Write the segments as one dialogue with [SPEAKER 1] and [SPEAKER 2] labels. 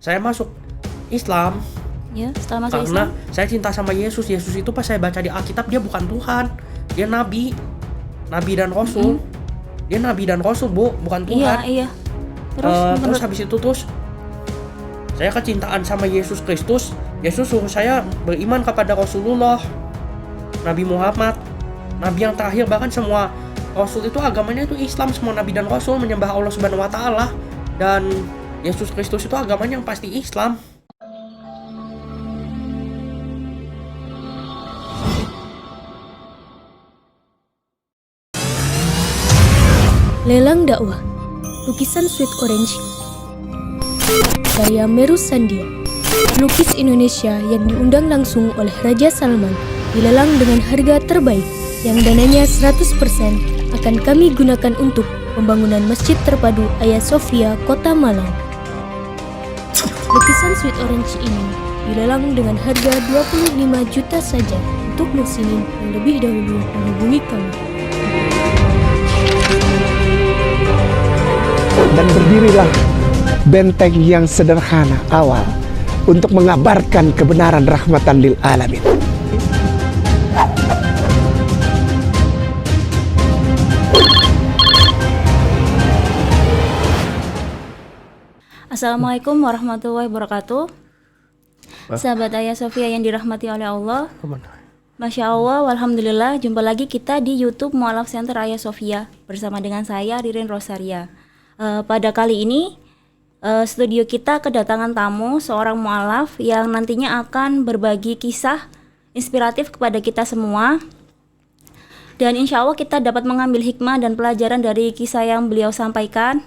[SPEAKER 1] saya masuk Islam.
[SPEAKER 2] Ya, setelah masuk
[SPEAKER 1] Karena
[SPEAKER 2] Islam.
[SPEAKER 1] saya cinta sama Yesus. Yesus itu pas saya baca di Alkitab, dia bukan Tuhan, dia nabi dan rasul. Dia nabi dan rasul, Bu, bukan Tuhan.
[SPEAKER 2] Iya. Terus
[SPEAKER 1] Habis itu saya kecintaan sama Yesus Kristus. Yesus suruh saya beriman kepada Rasulullah, Nabi Muhammad, nabi yang terakhir. Bahkan semua rasul itu agamanya itu Islam. Semua nabi dan rasul menyembah Allah Subhanahu wa taala, dan Yesus Kristus itu agamanya yang pasti Islam.
[SPEAKER 3] Lelang dakwah, lukisan Sweet Orange, karya Meru Sandia, pelukis Indonesia yang diundang langsung oleh Raja Salman, dilelang dengan harga terbaik yang dananya 100% akan kami gunakan untuk pembangunan Masjid Terpadu Hagia Sophia, Kota Malang. Lukisan Sweet Orange ini dilelang dengan harga 25 juta saja. Untuk muslimin yang lebih dahulu menghubungi kami.
[SPEAKER 4] Dan berdirilah benteng yang sederhana awal untuk mengabarkan kebenaran rahmatan lil alamin.
[SPEAKER 2] Assalamualaikum warahmatullahi wabarakatuh. Sahabat Hagia Sophia yang dirahmati oleh Allah. Masya Allah, alhamdulillah, jumpa lagi kita di YouTube Mu'alaf Center Hagia Sophia bersama dengan saya Ririn Rosaria. Pada kali ini studio kita kedatangan tamu, seorang mu'alaf yang nantinya akan berbagi kisah inspiratif kepada kita semua. Dan insya Allah kita dapat mengambil hikmah dan pelajaran dari kisah yang beliau sampaikan.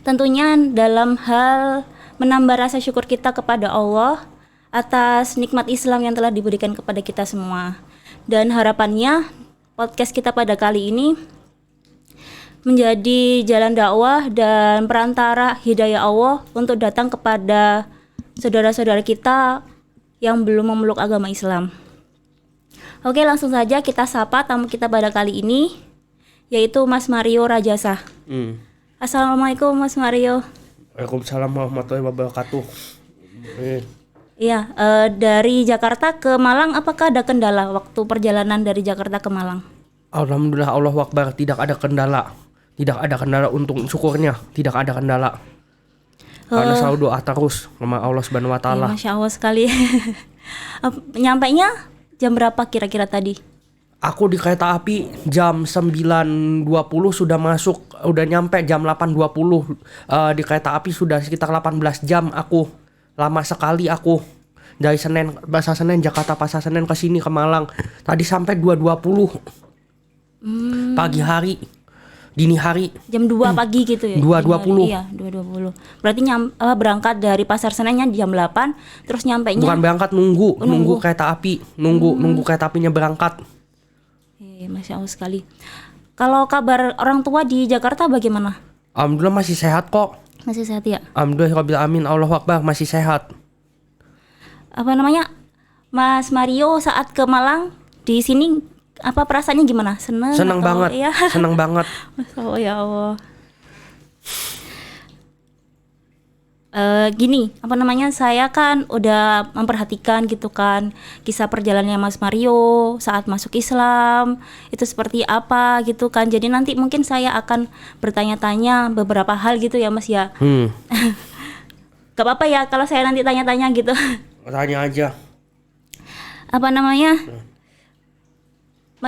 [SPEAKER 2] Tentunya dalam hal menambah rasa syukur kita kepada Allah atas nikmat Islam yang telah diberikan kepada kita semua. Dan harapannya podcast kita pada kali ini menjadi jalan dakwah dan perantara hidayah Allah untuk datang kepada saudara-saudara kita yang belum memeluk agama Islam. Oke, langsung saja kita sapa tamu kita pada kali ini, yaitu Mas Mario Rajasa. Assalamualaikum Mas Mario.
[SPEAKER 1] Waalaikumsalam warahmatullahi wabarakatuh.
[SPEAKER 2] Iya, dari Jakarta ke Malang, apakah ada kendala waktu perjalanan dari Jakarta ke Malang?
[SPEAKER 1] Alhamdulillah, Allahu Akbar, tidak ada kendala. Tidak ada kendala, untuk syukurnya tidak ada kendala. Karena selalu doa terus sama Allah Subhanahu wa taala.
[SPEAKER 2] Ya, Masya Allah sekali. Nyampainya jam berapa kira-kira tadi?
[SPEAKER 1] Aku di kereta api jam 9.20 sudah masuk, udah nyampe jam 8.20. Di kereta api sudah sekitar 18 jam aku. Lama sekali aku dari Pasar Senen Jakarta Pasar Senen ke sini ke Malang. Tadi sampai 2.20 pagi hari, dini hari.
[SPEAKER 2] Jam 2 pagi gitu ya?
[SPEAKER 1] 2.20.
[SPEAKER 2] Iya, 2.20. Berarti berangkat dari Pasar Senennya jam 8, terus nyampainya?
[SPEAKER 1] Bukan berangkat, nunggu kereta api, nunggu kereta apinya berangkat.
[SPEAKER 2] Masya Allah sekali. Kalau kabar orang tua di Jakarta bagaimana?
[SPEAKER 1] Alhamdulillah masih sehat kok.
[SPEAKER 2] Masih sehat ya?
[SPEAKER 1] Alhamdulillah rabbil alamin, Allahu Akbar, masih sehat.
[SPEAKER 2] Mas Mario saat ke Malang di sini apa perasaannya gimana?
[SPEAKER 1] Senang banget.
[SPEAKER 2] Ya?
[SPEAKER 1] Senang banget.
[SPEAKER 2] Masya Allah, ya Allah. Saya kan udah memperhatikan gitu kan kisah perjalanannya Mas Mario saat masuk Islam itu seperti apa gitu kan. Jadi nanti mungkin saya akan bertanya-tanya beberapa hal gitu ya Mas ya. Gak apa-apa ya kalau saya nanti tanya-tanya gitu.
[SPEAKER 1] Tanya aja.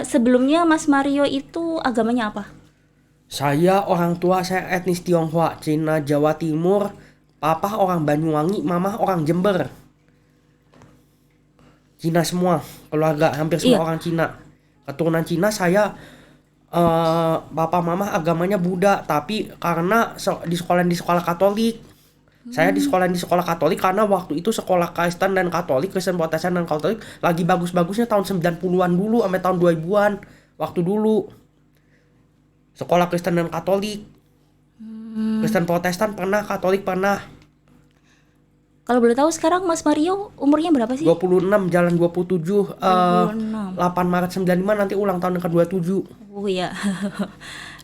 [SPEAKER 2] Sebelumnya Mas Mario itu agamanya apa?
[SPEAKER 1] Orang tua saya etnis Tionghoa, Cina, Jawa Timur. Papa orang Banyuwangi, mama orang Jember. Cina semua, keluarga hampir semua orang Cina. Keturunan Cina. Saya papa mama agamanya Buddha, tapi karena di sekolah Katolik. Saya di sekolah Katolik karena waktu itu sekolah Kristen dan Katolik, Kristen Protestan dan Katolik lagi bagus-bagusnya tahun 90-an dulu sampai tahun 2000-an. Waktu dulu sekolah Kristen dan Katolik. Kristen Protestan pernah, Katolik pernah.
[SPEAKER 2] Kalau boleh tahu sekarang Mas Mario umurnya berapa sih?
[SPEAKER 1] 26 jalan 27. 8 Maret 95 nanti ulang tahun yang ke-27.
[SPEAKER 2] Oh iya.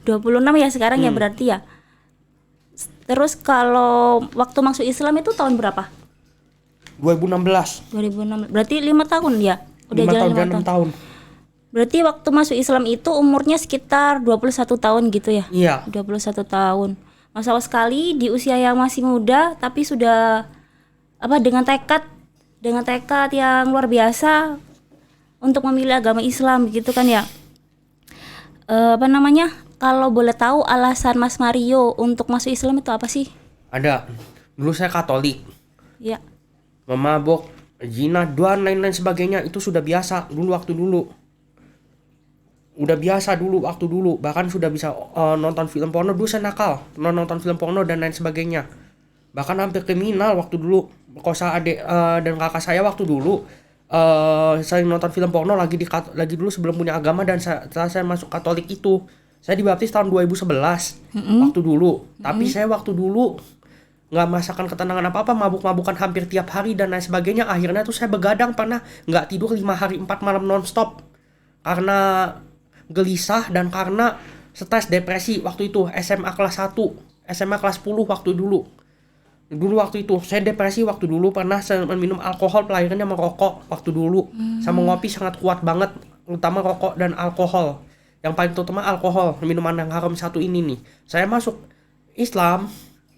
[SPEAKER 2] 26 ya sekarang ya berarti ya. Terus kalau waktu masuk Islam itu tahun berapa?
[SPEAKER 1] 2016.
[SPEAKER 2] 2006. Berarti 5 tahun ya? Udah
[SPEAKER 1] 5
[SPEAKER 2] jalan
[SPEAKER 1] tahun
[SPEAKER 2] 5
[SPEAKER 1] dan 6
[SPEAKER 2] tahun.
[SPEAKER 1] tahun.
[SPEAKER 2] Berarti waktu masuk Islam itu umurnya sekitar 21 tahun gitu ya?
[SPEAKER 1] Iya.
[SPEAKER 2] 21 tahun. Masya Allah sekali di usia yang masih muda tapi sudah dengan tekad yang luar biasa untuk memilih agama Islam gitu kan ya. Kalau boleh tahu alasan Mas Mario untuk masuk Islam itu apa sih?
[SPEAKER 1] Ada. Dulu saya Katolik.
[SPEAKER 2] Ya.
[SPEAKER 1] Memabok, zina, dan lain-lain sebagainya itu sudah biasa waktu dulu. Udah biasa waktu dulu. Bahkan sudah bisa nonton film porno. Dulu saya nakal, nonton film porno dan lain sebagainya. Bahkan hampir kriminal waktu dulu. Kosa adik dan kakak saya waktu dulu. Saya nonton film porno lagi dulu sebelum punya agama, dan setelah saya masuk Katolik itu. Saya dibaptis tahun 2011 waktu dulu. Tapi saya waktu dulu nggak merasakan ketenangan apa-apa, mabuk-mabukan hampir tiap hari dan lain sebagainya. Akhirnya tuh saya begadang, pernah nggak tidur 5 hari 4 malam nonstop karena gelisah dan karena stres, depresi waktu itu. SMA kelas 1, SMA kelas 10 waktu dulu waktu itu saya depresi waktu dulu. Pernah saya minum alkohol, pelariannya merokok waktu dulu. Sama ngopi sangat kuat banget, terutama rokok dan alkohol. Yang paling terutama alkohol, minuman yang haram satu ini nih. Saya masuk Islam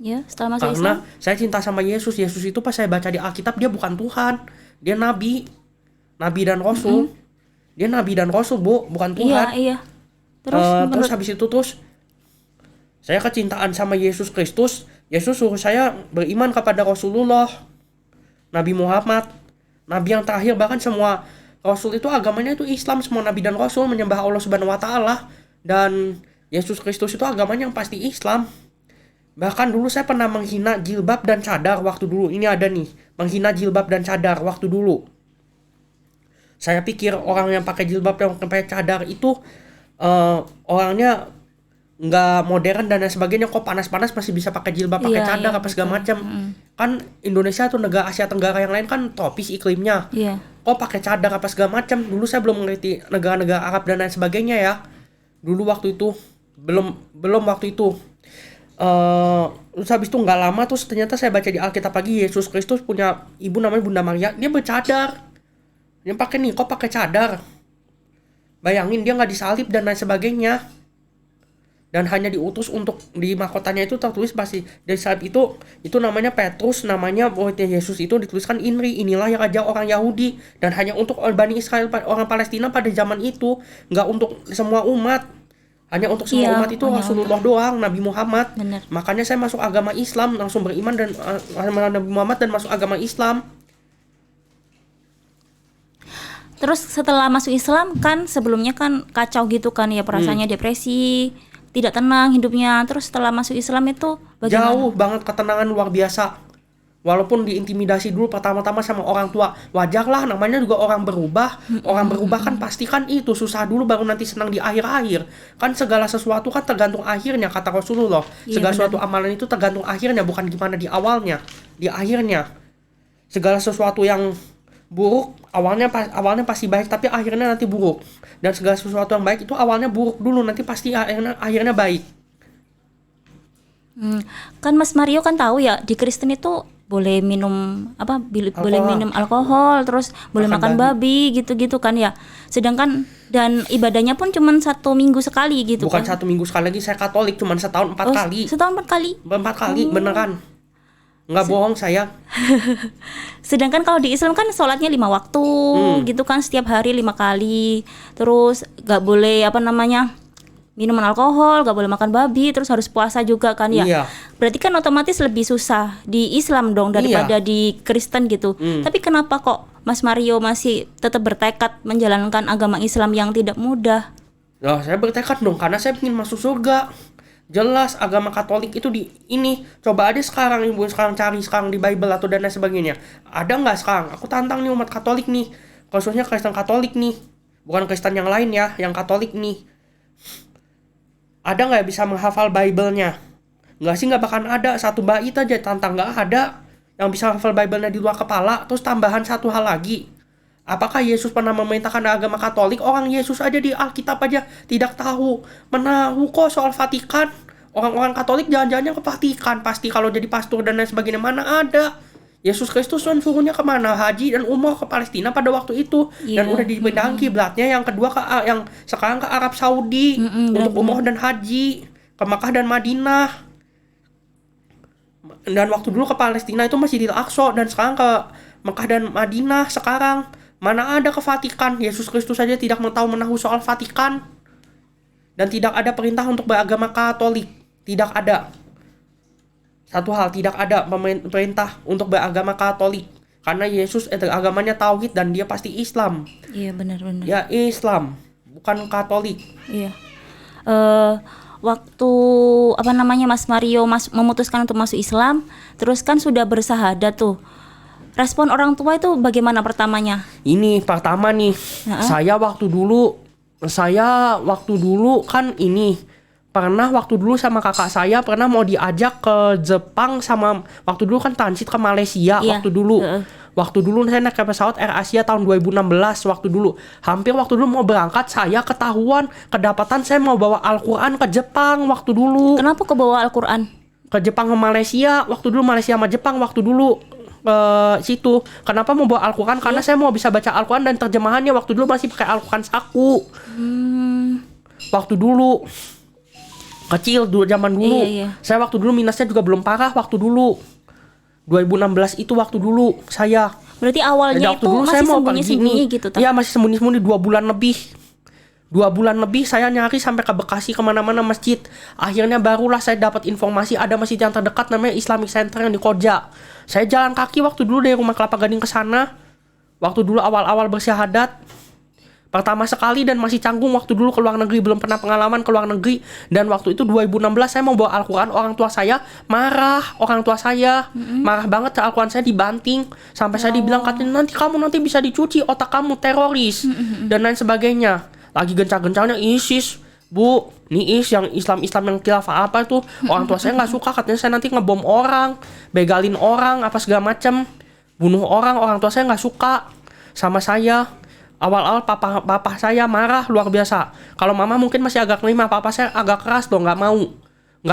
[SPEAKER 2] Ya, setelah masuk
[SPEAKER 1] karena
[SPEAKER 2] Islam.
[SPEAKER 1] saya cinta sama Yesus. Yesus itu pas saya baca di Alkitab, dia bukan Tuhan, dia nabi dan rasul. Dia nabi dan rasul, Bu, bukan Tuhan.
[SPEAKER 2] Iya. Terus
[SPEAKER 1] Habis itu saya kecintaan sama Yesus Kristus. Yesus suruh saya beriman kepada Rasulullah, Nabi Muhammad, nabi yang terakhir. Bahkan semua rasul itu agamanya itu Islam, semua nabi dan rasul menyembah Allah Subhanahu wa taala, dan Yesus Kristus itu agamanya yang pasti Islam. Bahkan dulu saya pernah menghina jilbab dan cadar waktu dulu. Ini ada nih, menghina jilbab dan cadar waktu dulu. Saya pikir orang yang pakai jilbab yang pakai cadar itu orangnya nggak modern dan lain sebagainya. Kok panas-panas masih bisa pakai jilbab, pakai cadar apa segala macam. Kan Indonesia atau negara Asia Tenggara yang lain kan tropis iklimnya.
[SPEAKER 2] Iya.
[SPEAKER 1] Kok pakai cadar apa segala macam. Dulu saya belum mengerti negara-negara Arab dan lain sebagainya ya. Dulu waktu itu belum waktu itu. Terus habis itu nggak lama terus ternyata saya baca di Alkitab lagi, Yesus Kristus punya ibu namanya Bunda Maria, dia bercadar. Dia pakai nih, kok pakai cadar. Bayangin, dia nggak disalib dan lain sebagainya. Dan hanya diutus untuk di mahkotanya itu tertulis pasti dari salib itu namanya Petrus, namanya Yesus itu dituliskan Inri, inilah yang raja orang Yahudi, dan hanya untuk Bani Israel, orang Palestina pada zaman itu, nggak untuk semua umat. Hanya untuk semua umat itu Rasulullah doang, Nabi Muhammad.
[SPEAKER 2] Bener.
[SPEAKER 1] Makanya saya masuk agama Islam, langsung beriman dan Nabi Muhammad dan masuk agama Islam.
[SPEAKER 2] Terus setelah masuk Islam kan sebelumnya kan kacau gitu kan ya, perasaannya depresi, tidak tenang hidupnya. Terus setelah masuk Islam itu bagaimana?
[SPEAKER 1] Jauh banget ketenangan luar biasa. Walaupun diintimidasi dulu pertama-tama sama orang tua, wajar lah, namanya juga orang berubah. Orang berubah kan pasti kan itu susah dulu baru nanti senang di akhir-akhir. Kan segala sesuatu kan tergantung akhirnya, kata Rasulullah. Segala sesuatu amalan itu tergantung akhirnya, bukan gimana di awalnya, di akhirnya. Segala sesuatu yang buruk awalnya pasti baik tapi akhirnya nanti buruk. Dan segala sesuatu yang baik itu awalnya buruk dulu, nanti pasti akhirnya baik.
[SPEAKER 2] Kan Mas Mario kan tahu ya di Kristen itu boleh minum boleh minum alkohol, terus boleh makan babi gitu-gitu kan ya. Sedangkan dan ibadahnya pun cuma 1 minggu sekali gitu.
[SPEAKER 1] Bukan
[SPEAKER 2] kan?
[SPEAKER 1] 1 minggu sekali lagi, saya Katolik cuma setahun 4 kali.
[SPEAKER 2] Setahun 4 kali.
[SPEAKER 1] 4 kali beneran. Nggak bohong saya.
[SPEAKER 2] Sedangkan kalau di Islam kan sholatnya 5 waktu gitu kan, setiap hari 5 kali. Terus nggak boleh minuman alkohol, gak boleh makan babi, terus harus puasa juga kan ya.
[SPEAKER 1] Iya.
[SPEAKER 2] Berarti kan otomatis lebih susah di Islam dong daripada di Kristen gitu. Tapi kenapa kok Mas Mario masih tetap bertekad menjalankan agama Islam yang tidak mudah?
[SPEAKER 1] Nah, saya bertekad dong karena saya ingin masuk surga. Jelas agama Katolik itu coba aja sekarang ibu cari sekarang di Bible atau dan lain sebagainya. Ada nggak sekarang? Aku tantang nih umat Katolik nih, khususnya Kristen Katolik nih, bukan Kristen yang lain ya, yang Katolik nih. Ada nggak bisa menghafal Bible-nya? Nggak sih, nggak bakal ada. 1 bait aja tantang, nggak ada yang bisa hafal Bible-nya di luar kepala. Terus tambahan 1 hal lagi. Apakah Yesus pernah memerintahkan agama Katolik? Orang Yesus aja di Alkitab aja tidak tahu. Menahu kok soal Vatikan. Orang-orang Katolik jalan-jalannya ke Vatikan pasti kalau jadi pastor dan lain sebagainya. Mana ada. Yesus Kristus kan suruhnya kemana? Haji dan umroh ke Palestina pada waktu itu. Dan udah dipindahin kiblatnya yang kedua yang sekarang ke Arab Saudi untuk umroh dan haji ke Makkah dan Madinah. Dan waktu dulu ke Palestina itu Masjidil Aqsa, dan sekarang ke Makkah dan Madinah. Sekarang mana ada ke Vatikan. Yesus Kristus saja tidak menahu soal Vatikan. Dan tidak ada perintah untuk beragama Katolik. Tidak ada. Satu hal, tidak ada perintah untuk beragama Katolik. Karena Yesus agamanya tauhid dan dia pasti Islam.
[SPEAKER 2] Iya, benar-benar.
[SPEAKER 1] Ya, Islam, bukan Katolik.
[SPEAKER 2] Iya. Waktu Mas Mario memutuskan untuk masuk Islam, terus kan sudah bersahadat tuh. Respon orang tua itu bagaimana pertamanya?
[SPEAKER 1] Ini pertama nih, saya waktu dulu kan pernah waktu dulu sama kakak saya pernah mau diajak ke Jepang sama waktu dulu kan transit ke Malaysia. Waktu dulu saya naik pesawat Air Asia tahun 2016 waktu dulu mau berangkat, saya kedapatan saya mau bawa Al-Quran ke Jepang waktu dulu.
[SPEAKER 2] Kenapa kebawa Al-Quran?
[SPEAKER 1] Ke Jepang ke Malaysia waktu dulu, Malaysia sama Jepang waktu dulu situ. Kenapa mau bawa Al-Quran? Karena saya mau bisa baca Al-Quran dan terjemahannya waktu dulu masih pakai Al-Quran saku. Waktu dulu kecil zaman dulu. Saya waktu dulu minusnya juga belum parah waktu dulu. 2016 itu waktu dulu saya.
[SPEAKER 2] Berarti awalnya itu masih sembunyi-sembunyi gitu?
[SPEAKER 1] Iya, masih sembunyi-sembunyi 2 bulan lebih. 2 bulan lebih saya nyari sampai ke Bekasi kemana-mana masjid. Akhirnya barulah saya dapat informasi ada masjid yang terdekat namanya Islamic Center yang di Koja. Saya jalan kaki waktu dulu dari rumah Kelapa Gading ke sana. Waktu dulu awal-awal bersyahadat. Pertama sekali dan masih canggung waktu dulu ke luar negeri, belum pernah pengalaman ke luar negeri. Dan waktu itu 2016 saya mau bawa Al-Quran, orang tua saya marah, marah banget, Al-Quran saya dibanting. Sampai saya dibilang katanya kamu nanti bisa dicuci, otak kamu teroris dan lain sebagainya. Lagi gencang-gencangnya ISIS, Bu, nih yang Islam yang khilafah apa tuh. Orang tua saya gak suka, katanya saya nanti ngebom orang, begalin orang, apa segala macem, bunuh orang tua saya gak suka sama saya. Awal-awal papa saya marah luar biasa. Kalau mama mungkin masih agak nerima, papa saya agak keras dong, nggak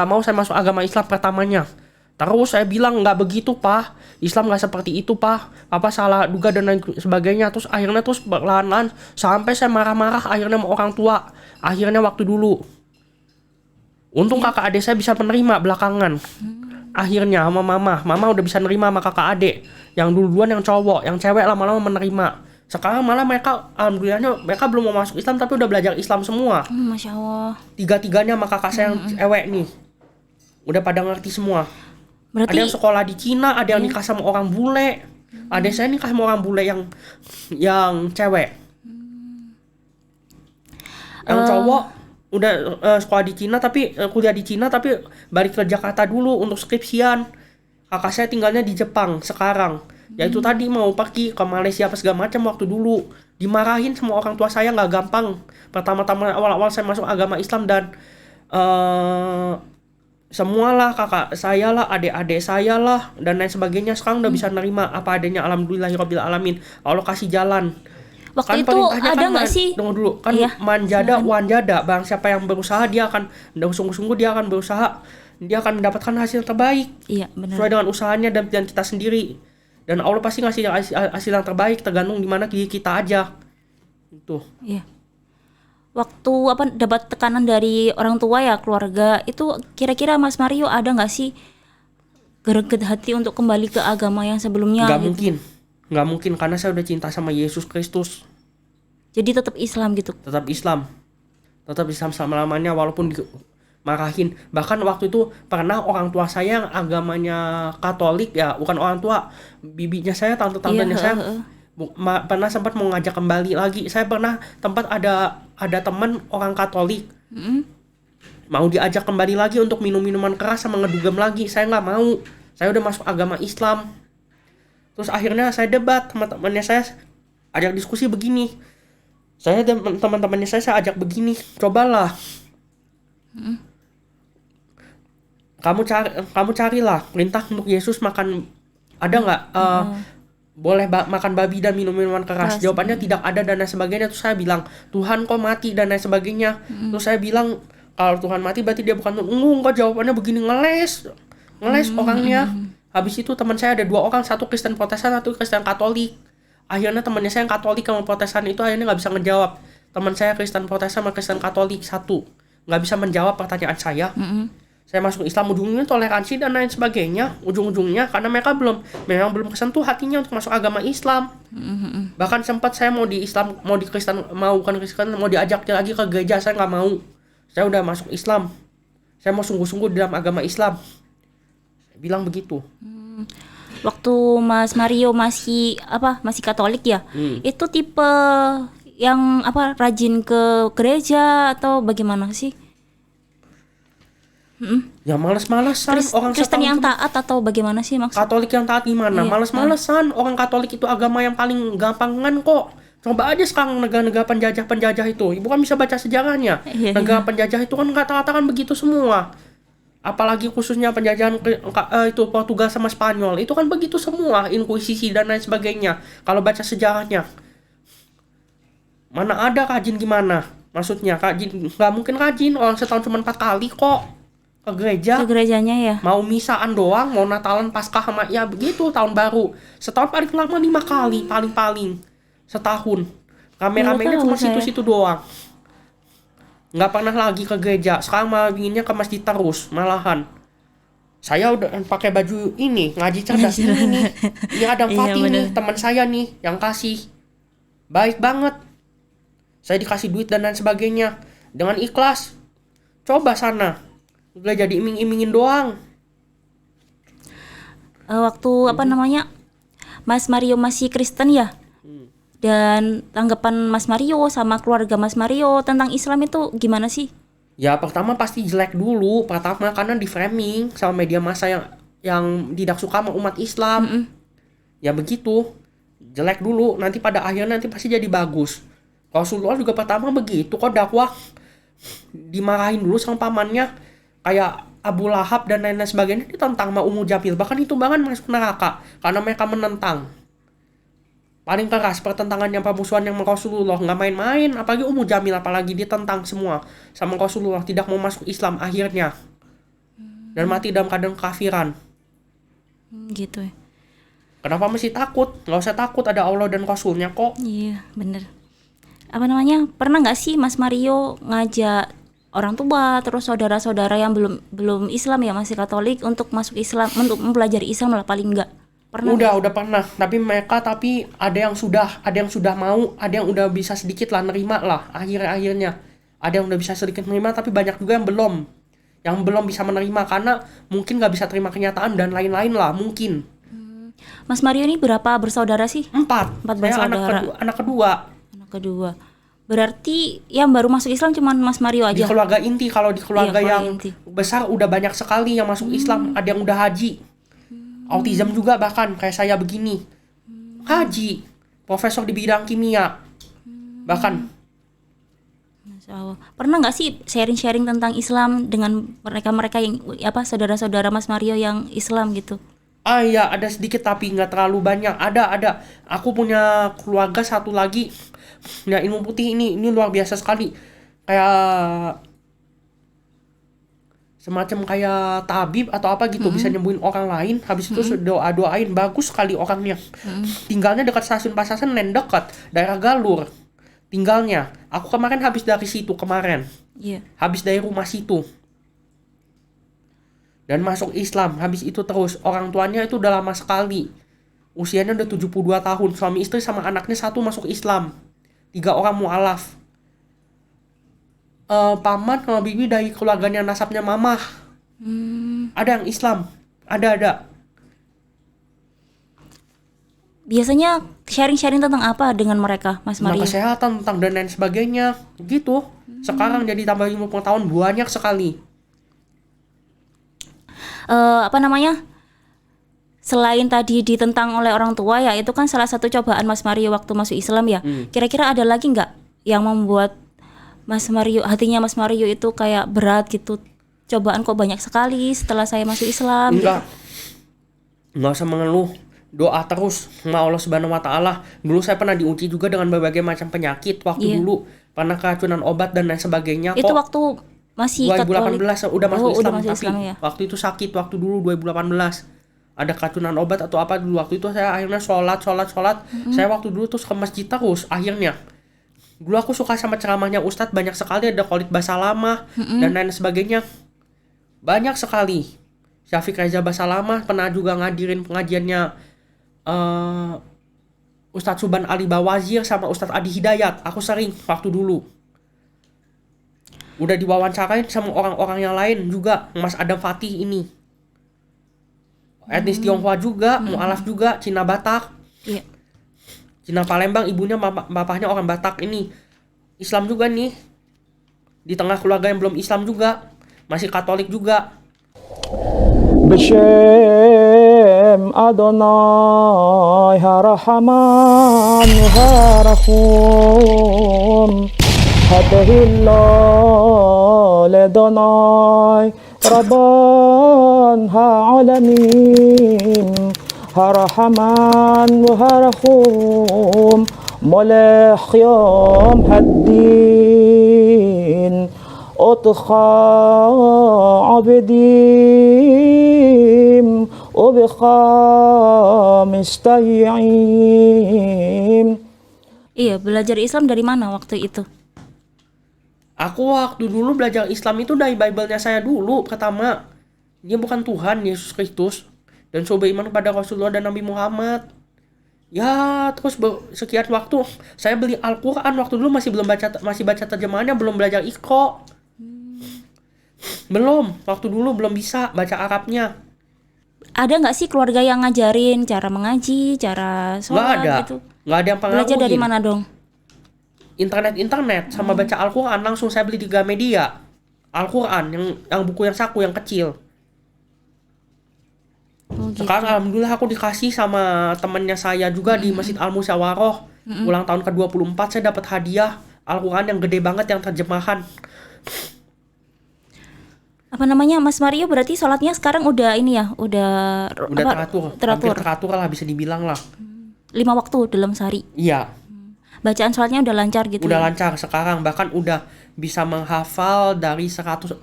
[SPEAKER 1] mau saya masuk agama Islam pertamanya. Terus saya bilang nggak begitu pak, Islam nggak seperti itu pak, papa salah duga dan lain sebagainya. Terus akhirnya perlahan-lahan sampai saya marah-marah akhirnya sama orang tua. Akhirnya waktu dulu, untung kakak adik saya bisa menerima belakangan. Akhirnya sama mama udah bisa nerima sama kakak adik. Yang duluan yang cowok, yang cewek lama-lama menerima. Sekarang malah mereka, alhamdulillahnya mereka belum mau masuk Islam tapi udah belajar Islam semua.
[SPEAKER 2] Masya Allah.
[SPEAKER 1] 3-tiganya sama kakak saya yang cewek nih. Udah pada ngerti semua.
[SPEAKER 2] Berarti
[SPEAKER 1] ada yang sekolah di Cina, ada yang nikah sama orang bule. Ada saya nikah sama orang bule yang cewek. Yang cowok udah sekolah di Cina tapi kuliah di Cina tapi balik ke Jakarta dulu untuk skripsian. Kakak saya tinggalnya di Jepang sekarang. Ya itu tadi mau pergi ke Malaysia apa segala macam waktu dulu. Dimarahin semua orang tua saya nggak gampang. Pertama-tama awal-awal saya masuk agama Islam dan semualah kakak saya lah, adik-adik saya lah dan lain sebagainya sekarang udah bisa nerima apa adanya, alhamdulillahirabbil alamin. Allah kasih jalan.
[SPEAKER 2] Waktu
[SPEAKER 1] kan
[SPEAKER 2] itu ada nggak sih?
[SPEAKER 1] Tunggu dulu, kan manjada wanjada, bang siapa yang berusaha dia akan sungguh-sungguh dia akan berusaha, dia akan mendapatkan hasil terbaik.
[SPEAKER 2] Iya benar.
[SPEAKER 1] Sesuai dengan usahanya dan kita sendiri. Dan Allah pasti ngasih hasil yang terbaik tergantung di mana kita aja. Itu.
[SPEAKER 2] Iya. Waktu dapat tekanan dari orang tua ya, keluarga, itu kira-kira Mas Mario ada nggak sih greget hati untuk kembali ke agama yang sebelumnya?
[SPEAKER 1] Nggak mungkin karena saya udah cinta sama Yesus Kristus.
[SPEAKER 2] Jadi tetap Islam gitu?
[SPEAKER 1] Tetap Islam selama-lamanya walaupun marahin. Bahkan waktu itu pernah orang tua saya yang agamanya Katolik ya, bukan orang tua, bibinya saya, tante-tantenya saya pernah sempat mau ngajak kembali lagi. Saya pernah ada teman orang Katolik mau diajak kembali lagi untuk minum-minuman keras sama ngedugem lagi. Saya nggak mau, saya udah masuk agama Islam. Terus akhirnya saya debat teman-temannya, saya ajak diskusi begini. Saya dan teman-temannya saya ajak begini, cobalah kamu carilah perintah untuk Yesus makan, ada nggak boleh makan babi dan minum minuman keras? Jawabannya tidak ada dan lain sebagainya. Terus saya bilang Tuhan kok mati dan lain sebagainya. Terus saya bilang Kalau Tuhan mati berarti dia bukan Tuhan. Kok jawabannya begini, ngeles orangnya. Habis itu teman saya ada 2 orang, satu Kristen Protestan, satu Kristen Katolik. Akhirnya temannya saya yang Katolik sama Protestan itu akhirnya nggak bisa ngejawab. Teman saya Kristen Protestan sama Kristen Katolik satu nggak bisa menjawab pertanyaan saya. Saya masuk Islam ujungnya toleransi dan lain sebagainya, ujung-ujungnya karena memang belum kesentuh hatinya untuk masuk agama Islam. Bahkan sempat saya mau di Islam, mau diajak lagi ke gereja, saya nggak mau. Saya udah masuk Islam, saya mau sungguh-sungguh di dalam agama Islam. Saya bilang begitu.
[SPEAKER 2] Waktu Mas Mario masih Katolik ya, itu tipe yang rajin ke gereja atau bagaimana sih?
[SPEAKER 1] Ya males-malesan orang
[SPEAKER 2] Kristen yang
[SPEAKER 1] setahun
[SPEAKER 2] taat atau bagaimana sih maksudnya?
[SPEAKER 1] Katolik yang taat gimana?
[SPEAKER 2] Iya.
[SPEAKER 1] Males-malesan. Orang Katolik itu agama yang paling gampangan kok. Coba aja sekarang negara-negara penjajah itu. Ibu kan bisa baca sejarahnya.
[SPEAKER 2] Iya.
[SPEAKER 1] Negara penjajah itu kan rata-rata kan begitu semua. Apalagi khususnya penjajahan itu Portugal sama Spanyol. Itu kan begitu semua. Inkuisisi dan lain sebagainya. Kalau baca sejarahnya. Mana ada rajin gimana? Maksudnya rajin. Gak mungkin rajin. Orang setahun cuma 4 kali kok. Ke
[SPEAKER 2] gerejanya ya.
[SPEAKER 1] Mau misaan doang, mau Natalan, Paskah sama ya begitu, tahun baru. Setahun paling lama 5 kali, paling setahun. Rame-ramenya cuma situ-situ doang. Nggak pernah lagi ke gereja. Sekarang malah inginnya ke masjid terus, malahan. Saya udah pakai baju ini, ngaji cerdas ini nih. Ini ada Fatih nih, teman saya nih yang kasih. Baik banget. Saya dikasih duit dan lain sebagainya dengan ikhlas. Coba sana. Udah jadi iming-imingin doang.
[SPEAKER 2] Waktu Mas Mario masih Kristen ya? Dan tanggapan Mas Mario sama keluarga Mas Mario tentang Islam itu gimana sih?
[SPEAKER 1] Ya pertama pasti jelek dulu. Pertama karena di framing sama media massa yang tidak suka sama umat Islam. Ya begitu. Jelek dulu. Nanti pada akhirnya pasti jadi bagus. Rasulullah juga pertama begitu kok, dakwah dimarahin dulu sama pamannya. Kayak Abu Lahab dan lain-lain sebagainya ditentang sama Ummu Jamil. Bahkan itu bahkan masuk neraka karena mereka menentang. Paling keras pertentangan yang permusuhan yang Rasulullah, nggak main-main. Apalagi Ummu Jamil, apalagi ditentang semua sama Rasulullah, tidak mau masuk Islam akhirnya. Dan mati dalam keadaan kafiran.
[SPEAKER 2] Gitu ya.
[SPEAKER 1] Kenapa masih takut? Nggak usah takut, ada Allah dan Rasulnya kok.
[SPEAKER 2] Iya bener. Pernah nggak sih Mas Mario ngajak orang tua terus saudara-saudara yang belum Islam ya, masih Katolik untuk masuk Islam, untuk mempelajari Islam lah paling enggak? Pernah?
[SPEAKER 1] Udah pernah. Tapi ada yang sudah mau, ada yang udah bisa sedikit lah nerima lah akhirnya. Ada yang udah bisa sedikit nerima, tapi banyak juga yang belum bisa menerima karena mungkin nggak bisa terima kenyataan dan lain-lain lah mungkin.
[SPEAKER 2] Mas Mario ini berapa bersaudara sih?
[SPEAKER 1] 4
[SPEAKER 2] bersaudara.
[SPEAKER 1] Saya anak kedua.
[SPEAKER 2] Berarti yang baru masuk Islam cuma Mas Mario aja?
[SPEAKER 1] Di keluarga inti. Kalau di keluarga yang
[SPEAKER 2] inti
[SPEAKER 1] besar udah banyak sekali yang masuk Islam. Ada yang udah haji. Autism juga bahkan kayak saya begini. Haji. Profesor di bidang kimia. Bahkan.
[SPEAKER 2] Masya Allah. Pernah nggak sih sharing-sharing tentang Islam dengan mereka yang saudara-saudara Mas Mario yang Islam gitu?
[SPEAKER 1] Iya, ada sedikit tapi nggak terlalu banyak. Ada. Aku punya keluarga satu lagi. Nah, ilmu putih ini luar biasa sekali. Kayak semacam kayak tabib atau apa gitu, bisa nyembuhin orang lain. Habis itu doain, bagus sekali orangnya. Tinggalnya dekat stasiun Pasar Senen, dekat daerah Galur. Tinggalnya. Aku kemarin habis dari situ kemarin.
[SPEAKER 2] Iya.
[SPEAKER 1] Habis dari rumah situ. Dan masuk Islam. Habis itu terus orang tuanya itu udah lama sekali. Usianya udah 72 tahun. Suami istri sama anaknya satu masuk Islam. 3 orang mu'alaf. Paman sama bibi dari keluarganya nasabnya mamah. Ada yang Islam. Ada.
[SPEAKER 2] Biasanya sharing-sharing tentang apa dengan mereka, Mas Mario?
[SPEAKER 1] Tentang kesehatan, tentang dan lain sebagainya. Gitu. Sekarang jadi tambah ilmu pengetahuan banyak sekali.
[SPEAKER 2] Selain tadi ditentang oleh orang tua ya, itu kan salah satu cobaan Mas Mario waktu masuk Islam ya. Kira-kira ada lagi nggak yang membuat hatinya Mas Mario itu kayak berat gitu? Cobaan kok banyak sekali setelah saya masuk Islam.
[SPEAKER 1] Nggak usah mengeluh. Doa terus sama Allah Subhanahu wa Ta'ala. Dulu saya pernah diuji juga dengan berbagai macam penyakit waktu dulu. Pernah keracunan obat dan lain sebagainya.
[SPEAKER 2] Itu waktu masih Katolik.
[SPEAKER 1] 2018 udah masuk
[SPEAKER 2] Oh,
[SPEAKER 1] Islam,
[SPEAKER 2] udah masuk
[SPEAKER 1] tapi
[SPEAKER 2] Islam ya.
[SPEAKER 1] waktu itu sakit waktu dulu 2018. Ada keracunan obat atau apa dulu, waktu itu saya akhirnya sholat. Saya waktu dulu terus ke masjid terus akhirnya. Dulu aku suka sama ceramahnya Ustadz, banyak sekali ada Khalid Basalamah dan lain sebagainya. Banyak sekali. Syafiq Reza Basalamah pernah juga ngadirin pengajiannya Ustadz Suban Ali Bawazir sama Ustadz Adi Hidayat. Aku sering waktu dulu. Udah diwawancarain sama orang-orang yang lain juga, Mas Adam Fatih ini. Etnis Tionghoa juga, mualaf juga, Cina Batak.
[SPEAKER 2] Iya.
[SPEAKER 1] Cina Palembang, ibunya bapaknya orang Batak ini. Islam juga nih. Di tengah keluarga yang belum Islam juga, masih Katolik juga.
[SPEAKER 5] Beshem Adonai Harahaman Harahum Hadahillah Ledonai Rabban Ha'alamin Harahaman Harahum Molech Yom Haddin أطخى عبديم وبقى مستيعين.
[SPEAKER 2] Iya, belajar Islam dari mana waktu itu?
[SPEAKER 1] Aku waktu dulu belajar Islam itu dari Bible-nya saya dulu. Pertama, dia bukan Tuhan, Yesus Kristus. Dan coba iman pada Rasulullah dan Nabi Muhammad. Ya, terus sekian waktu saya beli Al-Quran. Waktu dulu masih baca terjemahannya, belum belajar Iqra. Belum, waktu dulu belum bisa baca Arabnya.
[SPEAKER 2] Ada nggak sih keluarga yang ngajarin cara mengaji, cara sholat gitu?
[SPEAKER 1] Nggak ada yang pengaruhin.
[SPEAKER 2] Belajar dari mana dong?
[SPEAKER 1] Internet sama baca Al-Quran langsung saya beli di Gramedia. Al-Quran yang buku yang saku yang kecil.
[SPEAKER 2] Oh, gitu.
[SPEAKER 1] Sekarang alhamdulillah aku dikasih sama temannya saya juga di Masjid Al-Musyawarah. Ulang tahun ke-24 saya dapat hadiah Al-Quran yang gede banget yang terjemahan.
[SPEAKER 2] Apa namanya, Mas Mario, berarti sholatnya sekarang udah ini ya, udah
[SPEAKER 1] Hampir teratur lah, bisa dibilang lah.
[SPEAKER 2] 5 waktu dalam sehari.
[SPEAKER 1] Iya.
[SPEAKER 2] Bacaan sholatnya udah lancar gitu.
[SPEAKER 1] Udah
[SPEAKER 2] ya?
[SPEAKER 1] lancar sekarang, bahkan udah bisa menghafal dari 114.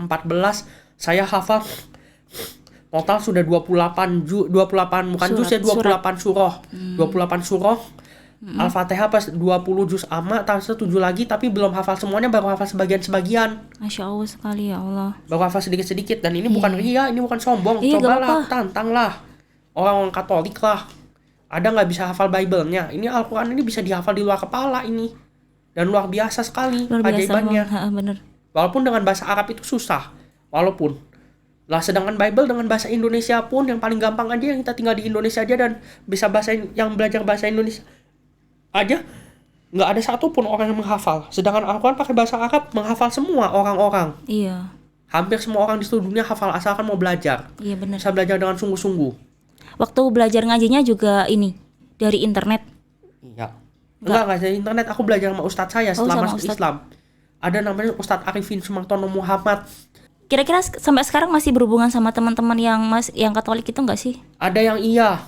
[SPEAKER 1] Saya hafal total sudah 28 bukan juz ya, 28 surah. 28 surah. Al-Fatihah pas 20 juz amma, terus 7 lagi, tapi belum hafal semuanya, baru hafal sebagian.
[SPEAKER 2] Masya Allah sekali, ya Allah.
[SPEAKER 1] Baru hafal sedikit-sedikit, dan ini bukan ria, ini bukan sombong.
[SPEAKER 2] Iya,
[SPEAKER 1] Cobalah, tantanglah. Orang Katolik lah. Ada nggak bisa hafal Bible-nya? Ini Al-Quran ini bisa dihafal di luar kepala ini. Dan luar biasa sekali keajaibannya.
[SPEAKER 2] Bener.
[SPEAKER 1] Walaupun dengan bahasa Arab itu susah. Walaupun. Lah sedangkan Bible dengan bahasa Indonesia pun yang paling gampang aja, yang kita tinggal di Indonesia aja dan bisa yang belajar bahasa Indonesia aja, nggak ada satupun orang yang menghafal. Sedangkan Al-Quran pakai bahasa Arab menghafal semua orang-orang.
[SPEAKER 2] Iya.
[SPEAKER 1] Hampir semua orang di seluruh dunia hafal asalkan mau belajar.
[SPEAKER 2] Iya benar.
[SPEAKER 1] Bisa belajar dengan sungguh-sungguh.
[SPEAKER 2] Waktu belajar ngajinya juga ini dari internet.
[SPEAKER 1] Iya. Enggak dari internet. Aku belajar sama ustadz saya setelah masuk Islam. Ada namanya Ustadz Arifin Sumartono Muhammad.
[SPEAKER 2] Kira-kira sampai sekarang masih berhubungan sama teman-teman yang Katolik itu nggak sih?
[SPEAKER 1] Ada yang iya,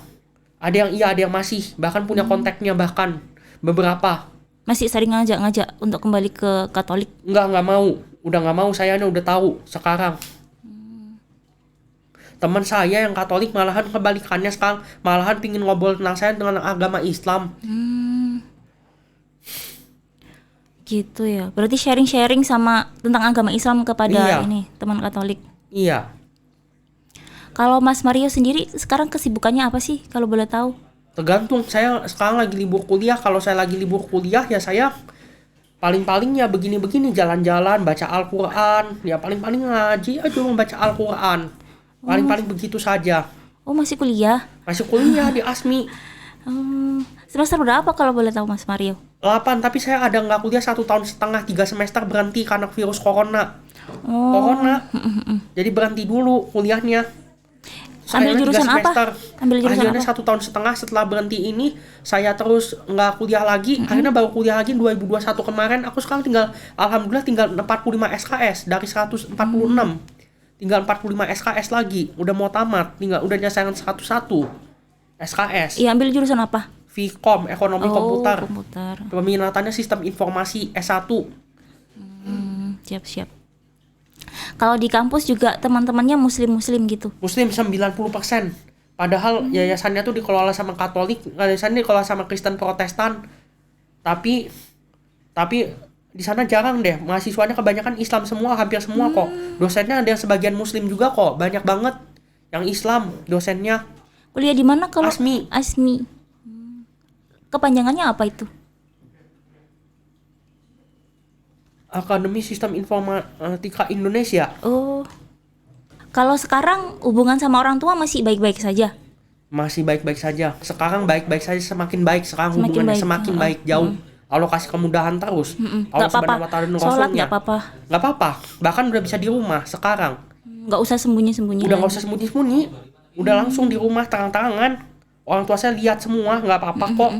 [SPEAKER 1] ada yang masih, bahkan punya kontaknya bahkan. Beberapa
[SPEAKER 2] masih sering ngajak untuk kembali ke Katolik.
[SPEAKER 1] Nggak mau, udah nggak mau, saya udah tahu sekarang. Teman saya yang Katolik malahan kebalikannya sekarang, malahan pingin ngobrol tentang saya dengan agama Islam.
[SPEAKER 2] Gitu ya, berarti sharing sama tentang agama Islam kepada ini teman Katolik.
[SPEAKER 1] Iya.
[SPEAKER 2] Kalau Mas Mario sendiri sekarang kesibukannya apa sih kalau boleh tahu?
[SPEAKER 1] Tergantung, saya sekarang lagi libur kuliah. Kalau saya lagi libur kuliah ya saya paling-paling ya begini-begini, jalan-jalan, baca Al-Quran. Ya paling-paling ngaji aja, membaca Al-Quran. Paling-paling begitu saja.
[SPEAKER 2] Oh, masih kuliah?
[SPEAKER 1] Masih kuliah di ASMI.
[SPEAKER 2] Semester berapa kalau boleh tahu Mas Mario?
[SPEAKER 1] 8, tapi saya ada nggak kuliah 1,5 tahun, 3 semester berhenti karena virus corona. Jadi berhenti dulu kuliahnya.
[SPEAKER 2] Ambil jurusan apa?
[SPEAKER 1] Akhirnya 1,5 tahun setelah berhenti ini saya terus nggak kuliah lagi. Akhirnya baru kuliah lagi 2021 kemarin. Aku sekarang alhamdulillah tinggal 45 SKS dari 146. Tinggal 45 SKS lagi. Udah mau tamat, udah nyelesain 101 SKS.
[SPEAKER 2] Iya, ambil jurusan apa?
[SPEAKER 1] Vkom, Ekonomi Komputer. Peminatannya Sistem Informasi S1.
[SPEAKER 2] Siap. Kalau di kampus juga teman-temannya muslim-muslim gitu.
[SPEAKER 1] Muslim 90%. Padahal yayasannya tuh dikelola sama Katolik, yayasannya dikelola sama Kristen Protestan. Tapi di sana jarang deh, mahasiswanya kebanyakan Islam semua, hampir semua kok. Dosennya ada yang sebagian Muslim juga kok, banyak banget yang Islam dosennya.
[SPEAKER 2] Kuliah di mana kalau?
[SPEAKER 1] Asmi.
[SPEAKER 2] Kepanjangannya apa itu?
[SPEAKER 1] Akademi Sistem Informatika Indonesia.
[SPEAKER 2] Oh. Kalau sekarang hubungan sama orang tua masih baik-baik saja?
[SPEAKER 1] Masih baik-baik saja. Sekarang baik-baik saja, semakin baik. Sekarang
[SPEAKER 2] Semakin
[SPEAKER 1] hubungannya
[SPEAKER 2] baik.
[SPEAKER 1] semakin baik jauh. Allah kasih kemudahan terus. Allah
[SPEAKER 2] Nggak apa-apa.
[SPEAKER 1] Subhanahu wa Ta'ala dan
[SPEAKER 2] Sholat
[SPEAKER 1] Rasulnya.
[SPEAKER 2] nggak apa-apa.
[SPEAKER 1] Nggak apa-apa. Bahkan udah bisa di rumah sekarang.
[SPEAKER 2] Nggak usah sembunyi-sembunyi.
[SPEAKER 1] Udah nggak
[SPEAKER 2] lagi.
[SPEAKER 1] usah sembunyi-sembunyi. Udah langsung di rumah terang-terangan. Orang tua saya lihat semua, nggak apa-apa kok.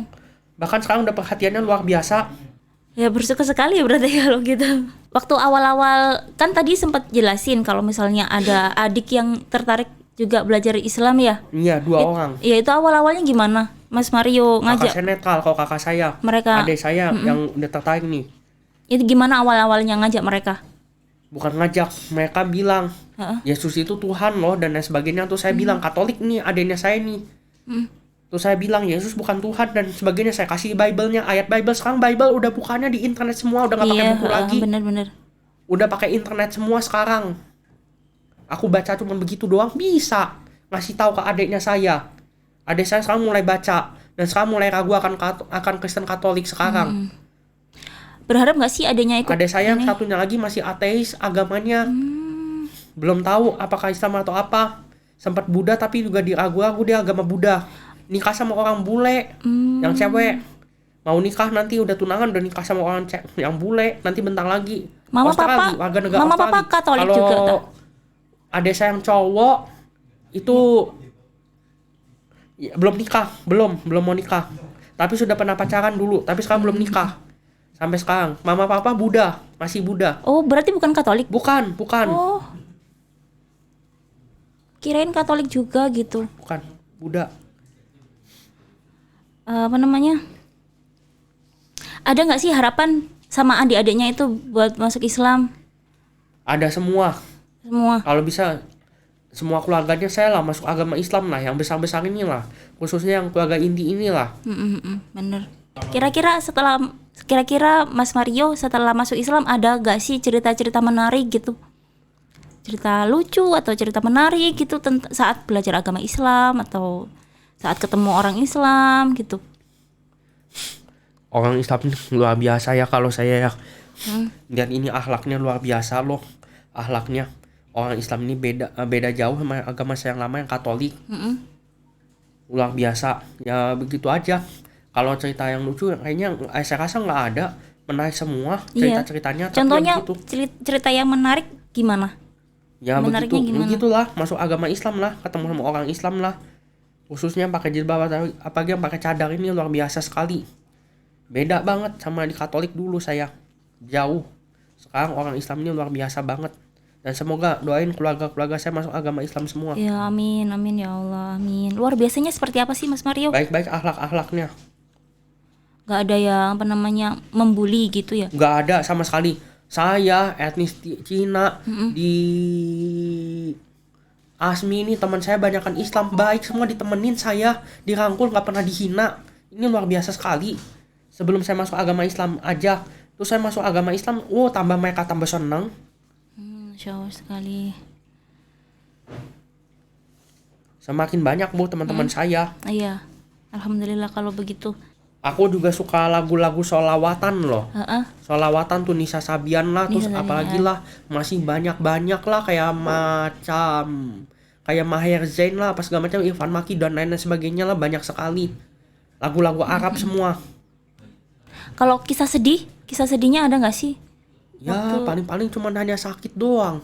[SPEAKER 1] Bahkan sekarang udah perhatiannya luar biasa.
[SPEAKER 2] Ya bersyukur sekali berarti kalau gitu. Waktu awal-awal kan tadi sempat jelasin kalau misalnya ada adik yang tertarik juga belajar Islam ya.
[SPEAKER 1] Iya, 2 orang.
[SPEAKER 2] Ya itu awal-awalnya gimana? Mas Mario
[SPEAKER 1] Kakak
[SPEAKER 2] ngajak
[SPEAKER 1] saya netral, kalau kakak saya.
[SPEAKER 2] mereka.
[SPEAKER 1] Adik saya yang udah tertarik nih.
[SPEAKER 2] Itu gimana awal-awalnya ngajak mereka?
[SPEAKER 1] Bukan ngajak, mereka bilang
[SPEAKER 2] Heeh.
[SPEAKER 1] Yesus itu Tuhan loh dan lain sebagainya. Tuh saya bilang Katolik nih, adiknya saya nih. Tuh saya bilang Yesus bukan Tuhan dan sebagainya. Saya kasih Bible-nya, ayat Bible. Sekarang Bible udah bukannya di internet semua, udah nggak pakai buku lagi.
[SPEAKER 2] Bener-bener.
[SPEAKER 1] Udah pakai internet semua sekarang. Aku baca cuma begitu doang bisa ngasih tahu ke adiknya saya. Adik saya sekarang mulai baca dan sekarang mulai ragu akan Kristen Katolik sekarang.
[SPEAKER 2] Berharap nggak sih adanya ikut?
[SPEAKER 1] Adik saya yang
[SPEAKER 2] ini?
[SPEAKER 1] satunya lagi masih ateis agamanya. Belum tahu apakah Islam atau apa. Sempat Buddha tapi juga diragu-ragu dia agama Buddha. Nikah sama orang bule yang cewek. Mau nikah nanti udah tunangan udah nikah sama orang yang bule, nanti bentar lagi.
[SPEAKER 2] Mama
[SPEAKER 1] Australia,
[SPEAKER 2] papa,
[SPEAKER 1] warga negara
[SPEAKER 2] mama
[SPEAKER 1] Australia.
[SPEAKER 2] papa Katolik
[SPEAKER 1] Kalau
[SPEAKER 2] juga.
[SPEAKER 1] adik saya yang cowok itu ya, belum nikah, belum mau nikah. Tapi sudah pernah pacaran dulu, tapi sekarang belum nikah. Sampai sekarang. Mama papa Buddha, masih Buddha.
[SPEAKER 2] Oh berarti bukan Katolik?
[SPEAKER 1] Bukan.
[SPEAKER 2] Oh. Kirain Katolik juga gitu.
[SPEAKER 1] Bukan, Buddha.
[SPEAKER 2] Apa namanya? Ada nggak sih harapan sama adik-adiknya itu buat masuk Islam
[SPEAKER 1] Ada semua.
[SPEAKER 2] semua?
[SPEAKER 1] Kalau bisa semua keluarganya saya lah masuk agama Islam lah, yang besar-besar inilah. Khususnya yang keluarga inti inilah.
[SPEAKER 2] Bener. Kira-kira Mas Mario setelah masuk Islam ada gak sih cerita-cerita menarik gitu? Cerita lucu atau cerita menarik gitu saat belajar agama Islam atau saat ketemu orang Islam gitu?
[SPEAKER 1] Orang Islam ini luar biasa ya kalau saya ya. Dan ini akhlaknya luar biasa loh. Akhlaknya orang Islam ini beda jauh sama agama saya yang lama yang Katolik. Luar biasa. Ya begitu aja. Kalau cerita yang lucu kayaknya saya rasa nggak ada. Menarik semua cerita-ceritanya.
[SPEAKER 2] Contohnya
[SPEAKER 1] gitu.
[SPEAKER 2] cerita yang menarik gimana?
[SPEAKER 1] Ya
[SPEAKER 2] menariknya
[SPEAKER 1] begitu,
[SPEAKER 2] gimana?
[SPEAKER 1] begitulah masuk agama Islam lah, ketemu sama orang Islam lah. Khususnya pakai jilbab apalagi yang pakai cadar ini luar biasa sekali. Beda banget sama di Katolik dulu saya. Jauh. Sekarang orang Islam ini luar biasa banget. Dan semoga doain keluarga-keluarga saya masuk agama Islam semua.
[SPEAKER 2] Ya amin ya Allah amin. Luar biasanya seperti apa sih Mas Mario?
[SPEAKER 1] Baik-baik akhlak-akhlaknya.
[SPEAKER 2] Gak ada yang apa namanya membuli gitu ya?
[SPEAKER 1] Nggak ada sama sekali. Saya etnis Cina di Asmi ini teman saya banyakan Islam, baik semua ditemenin saya, dirangkul nggak pernah dihina. Ini luar biasa sekali. Sebelum saya masuk agama Islam aja, terus saya masuk agama Islam, mereka tambah senang.
[SPEAKER 2] Masya Allah sekali.
[SPEAKER 1] Semakin banyak Bu teman-teman saya.
[SPEAKER 2] Iya, alhamdulillah kalau begitu.
[SPEAKER 1] Aku juga suka lagu-lagu sholawatan loh. Sholawatan tuh Nisa Sabian lah, terus
[SPEAKER 2] Nisa
[SPEAKER 1] apalagi lah masih banyak lah kayak Maher Zain lah, apa segala macam, Irfan Maki dan lain sebagainya lah, banyak sekali. Lagu-lagu Arab semua.
[SPEAKER 2] Kalau kisah sedihnya ada nggak sih?
[SPEAKER 1] Ya paling-paling cuma hanya sakit doang.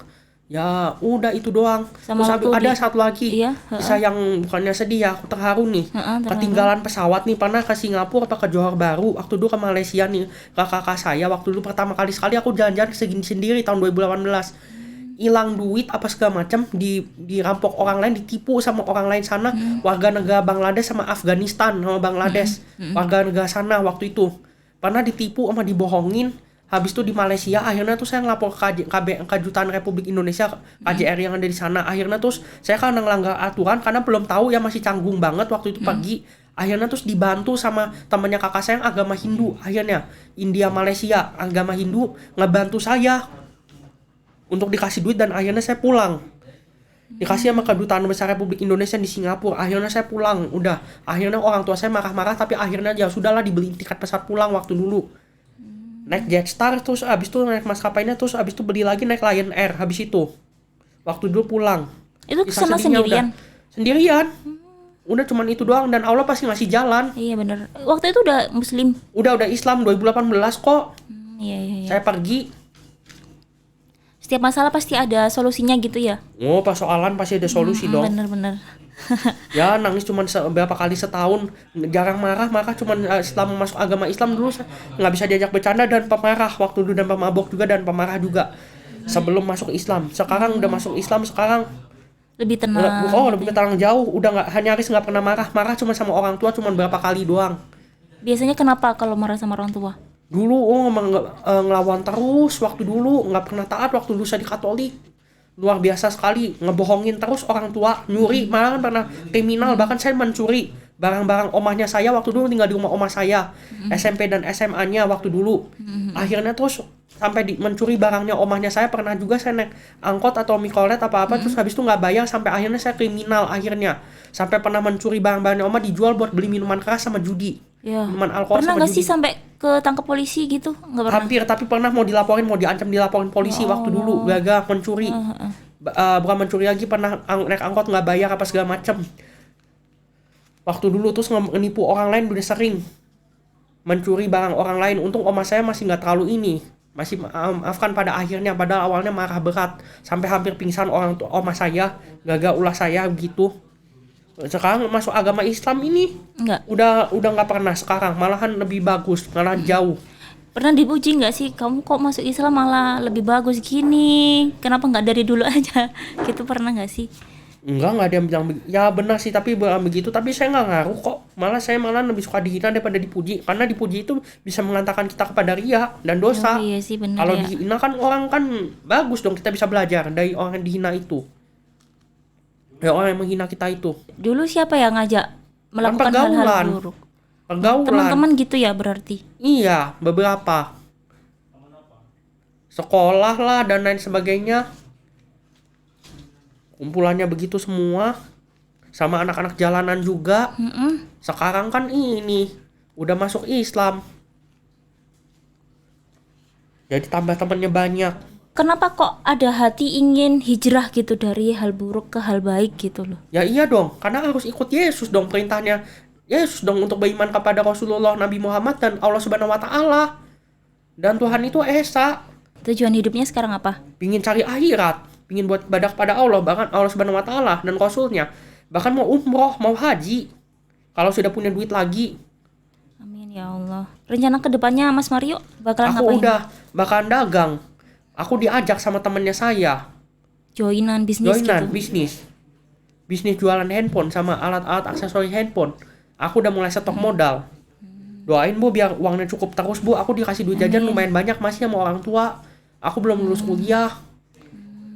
[SPEAKER 1] Ya udah itu doang.
[SPEAKER 2] Sama
[SPEAKER 1] Terus ada
[SPEAKER 2] waktu
[SPEAKER 1] satu lagi
[SPEAKER 2] Iya,
[SPEAKER 1] kisah yang bukannya sedih ya, aku terharu nih.
[SPEAKER 2] terharu.
[SPEAKER 1] Ketinggalan pesawat nih, pernah ke Singapura atau ke Johor Baru. Waktu dulu ke Malaysia nih, kakak saya waktu dulu pertama kali sekali aku jalan-jalan sendiri tahun 2018. Hilang duit apa segala macam, dirampok orang lain, ditipu sama orang lain sana, warga negara Bangladesh sama Afghanistan sama Bangladesh. Warga negara sana waktu itu pernah ditipu sama dibohongin, habis itu di Malaysia akhirnya tuh saya ngelapor ke Kedutaan Republik Indonesia, KJR yang ada di sana. Akhirnya terus saya karena ngelanggar aturan karena belum tahu ya, masih canggung banget waktu itu pagi. Akhirnya terus dibantu sama temannya kakak saya yang agama Hindu. Akhirnya India Malaysia agama Hindu ngebantu saya untuk dikasih duit, dan akhirnya saya pulang. Dikasih sama Kedutaan Besar Republik Indonesia di Singapura. Akhirnya saya pulang. Udah, akhirnya orang tua saya marah-marah, tapi akhirnya ya sudahlah, dibeliin tiket pesawat pulang waktu dulu. Naik Jetstar, terus abis itu naik maskapainya, terus abis itu beli lagi naik Lion Air habis itu. Waktu dulu pulang.
[SPEAKER 2] Itu
[SPEAKER 1] Kisah
[SPEAKER 2] kesana
[SPEAKER 1] sedihnya
[SPEAKER 2] sendirian?
[SPEAKER 1] Sendirian. Udah cuman itu doang, dan Allah pasti ngasih jalan.
[SPEAKER 2] Iya bener. Waktu itu udah muslim?
[SPEAKER 1] Udah Islam 2018 kok.
[SPEAKER 2] Iya.
[SPEAKER 1] Saya pergi.
[SPEAKER 2] Setiap masalah pasti ada solusinya gitu ya?
[SPEAKER 1] Oh, persoalan pasti ada solusi dong.
[SPEAKER 2] Bener.
[SPEAKER 1] Ya nangis cuman beberapa kali setahun, jarang marah cuman setelah masuk agama Islam dulu nggak bisa diajak bercanda dan pemarah waktu dulu, dan pemabok juga dan pemarah juga sebelum masuk Islam. Sekarang udah masuk Islam, sekarang
[SPEAKER 2] Lebih tenang.
[SPEAKER 1] lebih tenang jauh, udah nyaris nggak pernah marah cuma sama orang tua, cuman berapa kali doang.
[SPEAKER 2] Biasanya kenapa kalau marah sama orang tua?
[SPEAKER 1] Dulu ngelawan terus, waktu dulu nggak pernah taat, waktu dulu saya di Katolik luar biasa sekali, ngebohongin terus orang tua, nyuri, malah pernah kriminal, bahkan saya mencuri barang-barang omahnya saya waktu dulu tinggal di rumah omah saya, SMP dan SMA-nya waktu dulu. Akhirnya terus sampai mencuri barangnya omahnya saya, pernah juga saya naik angkot atau mikrolet apa-apa, terus habis itu nggak bayar, sampai akhirnya saya kriminal akhirnya. Sampai pernah mencuri barang-barangnya omah dijual buat beli minuman keras sama judi.
[SPEAKER 2] Ya.
[SPEAKER 1] Minuman alkohol
[SPEAKER 2] Pernah
[SPEAKER 1] sama
[SPEAKER 2] nggak
[SPEAKER 1] judi.
[SPEAKER 2] sih sampai ketangkap polisi gitu? Nggak pernah?
[SPEAKER 1] Hampir, tapi pernah mau diancam dilaporin polisi waktu dulu gagal mencuri. Bukan mencuri lagi, pernah naik angkot nggak bayar apa segala macem. Waktu dulu terus menipu orang lain, udah sering mencuri barang orang lain. Untung oma saya masih nggak terlalu masih maafkan pada akhirnya, padahal awalnya marah berat sampai hampir pingsan orang tua oma saya, gagal ulah saya gitu. Sekarang masuk agama Islam ini
[SPEAKER 2] Enggak.
[SPEAKER 1] udah nggak pernah, sekarang malahan lebih bagus, malah jauh.
[SPEAKER 2] Pernah dipuji nggak sih, kamu kok masuk Islam malah lebih bagus gini? Kenapa nggak dari dulu aja? Gitu pernah nggak sih?
[SPEAKER 1] Enggak ada yang bilang ya benar sih, tapi begitu, tapi saya nggak ngaruh kok. Saya malah lebih suka dihina daripada dipuji, karena dipuji itu bisa mengantarkan kita kepada riya dan dosa.
[SPEAKER 2] Oh, iya sih benar
[SPEAKER 1] Kalau
[SPEAKER 2] ya.
[SPEAKER 1] dihina kan orang kan bagus dong, kita bisa belajar dari orang yang dihina itu. Ya orang yang menghina kita itu.
[SPEAKER 2] Dulu siapa yang ngajak melakukan hal-hal
[SPEAKER 1] pergaulan.
[SPEAKER 2] buruk?
[SPEAKER 1] Pergaulan.
[SPEAKER 2] Teman-teman gitu ya berarti?
[SPEAKER 1] Iya, beberapa. Sekolah lah dan lain sebagainya. Kumpulannya begitu semua. Sama anak-anak jalanan juga. Sekarang kan ini udah masuk Islam. Jadi tambah temannya banyak.
[SPEAKER 2] Kenapa kok ada hati ingin hijrah gitu dari hal buruk ke hal baik gitu loh?
[SPEAKER 1] Ya iya dong, karena harus ikut Yesus dong, perintahnya Yesus dong untuk beriman kepada Rasulullah Nabi Muhammad dan Allah Subhanahu wa taala. Dan Tuhan itu esa.
[SPEAKER 2] Tujuan hidupnya sekarang apa?
[SPEAKER 1] Pingin cari akhirat, pingin buat ibadah kepada Allah, bahkan Allah Subhanahu wa taala dan Rasulnya. Bahkan mau umroh, mau haji. Kalau sudah punya duit lagi.
[SPEAKER 2] Amin ya Allah. Rencana kedepannya Mas Mario bakalan
[SPEAKER 1] Aku
[SPEAKER 2] ngapain?
[SPEAKER 1] udah bakalan dagang. Aku diajak sama temennya saya.
[SPEAKER 2] Joinan bisnis
[SPEAKER 1] Bisnis. Bisnis jualan handphone sama alat-alat aksesoris handphone. Aku udah mulai stok modal. Doain Bu biar uangnya cukup terus Bu. Aku dikasih duit jajan lumayan banyak masih sama orang tua. Aku belum lulus kuliah.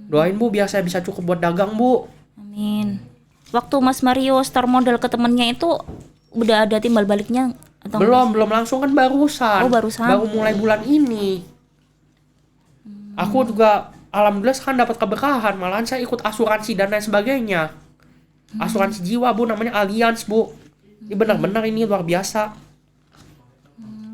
[SPEAKER 1] Doain Bu biar saya bisa cukup buat dagang Bu.
[SPEAKER 2] Amin. Waktu Mas Mario store modal ke temennya itu udah ada timbal baliknya atau
[SPEAKER 1] Belum langsung kan barusan.
[SPEAKER 2] Oh, barusan.
[SPEAKER 1] Baru mulai bulan ini. Aku juga alhamdulillah sekarang dapat keberkahan, malahan saya ikut asuransi dan lain sebagainya. Asuransi jiwa Bu, namanya Allianz Bu. Ini benar-benar ini luar biasa.